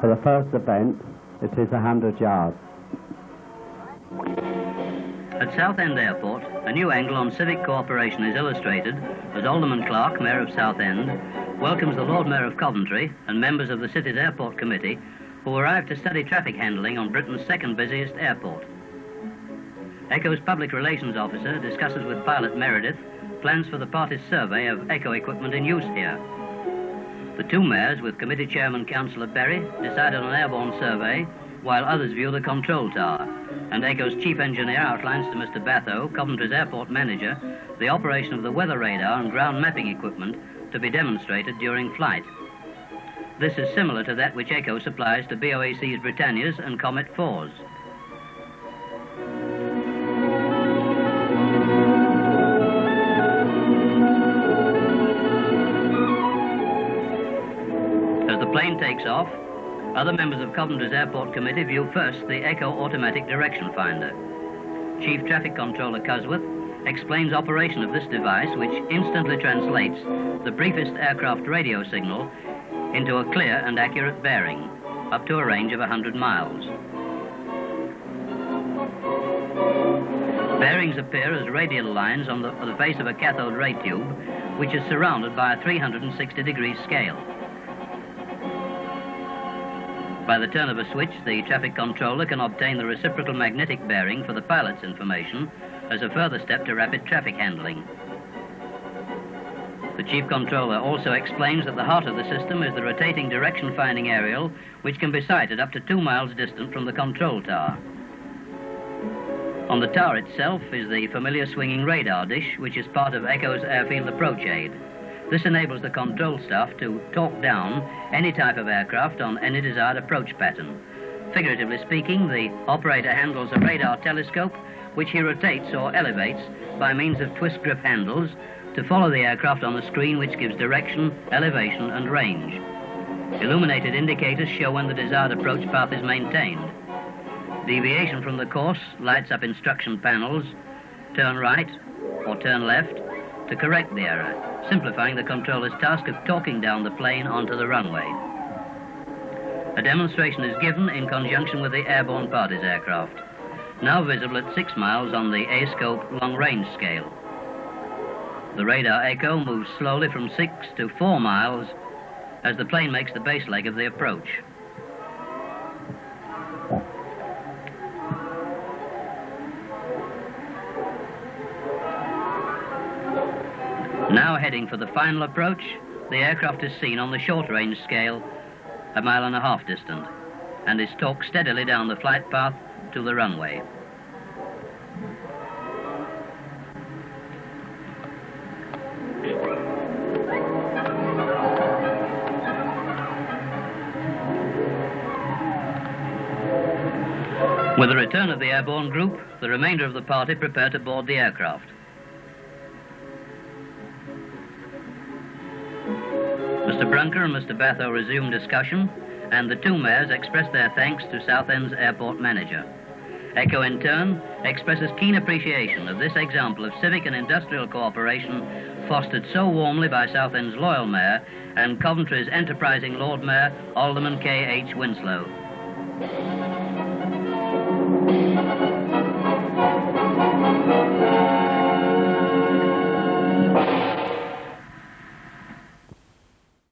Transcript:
For the first event, it is 100 yards. At Southend Airport, a new angle on civic cooperation is illustrated as Alderman Clark, Mayor of Southend, welcomes the Lord Mayor of Coventry and members of the city's airport committee who arrived to study traffic handling on Britain's second busiest airport. Ekco's public relations officer discusses with pilot Meredith plans for the party's survey of Ekco equipment in use here. The two mayors, with committee chairman Councillor Berry, decide on an airborne survey, while others view the control tower, and Ekco's chief engineer outlines to Mr. Batho, Coventry's airport manager, the operation of the weather radar and ground mapping equipment to be demonstrated during flight. This is similar to that which Ekco supplies to BOAC's Britannias and Comet 4s. As the plane takes off, other members of Coventry's Airport Committee view first the Ekco automatic direction finder. Chief Traffic Controller Cusworth explains operation of this device, which instantly translates the briefest aircraft radio signal into a clear and accurate bearing, up to a range of 100 miles. Bearings appear as radial lines on the face of a cathode ray tube, which is surrounded by a 360-degree scale. By the turn of a switch, the traffic controller can obtain the reciprocal magnetic bearing for the pilot's information as a further step to rapid traffic handling. The Chief Controller also explains that the heart of the system is the rotating direction-finding aerial, which can be sighted up to 2 miles distant from the control tower. On the tower itself is the familiar swinging radar dish, which is part of Ekco's Airfield approach aid. This enables the control staff to talk down any type of aircraft on any desired approach pattern. Figuratively speaking, the operator handles a radar telescope, which he rotates or elevates by means of twist grip handles to follow the aircraft on the screen, which gives direction, elevation and range. Illuminated indicators show when the desired approach path is maintained. Deviation from the course lights up instruction panels, turn right or turn left, to correct the error, simplifying the controller's task of talking down the plane onto the runway. A demonstration is given in conjunction with the airborne parties aircraft, now visible at 6 miles on the A-scope long-range scale. The radar Ekco moves slowly from 6 to 4 miles as the plane makes the base leg of the approach. Now heading for the final approach, the aircraft is seen on the short-range scale, 1.5 miles distant, and is talked steadily down the flight path to the runway. With the return of the airborne group, the remainder of the party prepare to board the aircraft. Mr. Brunker and Mr. Batho resume discussion, and the two mayors express their thanks to Southend's airport manager. Ekco, in turn, expresses keen appreciation of this example of civic and industrial cooperation fostered so warmly by Southend's loyal mayor and Coventry's enterprising Lord Mayor, Alderman K.H. Winslow.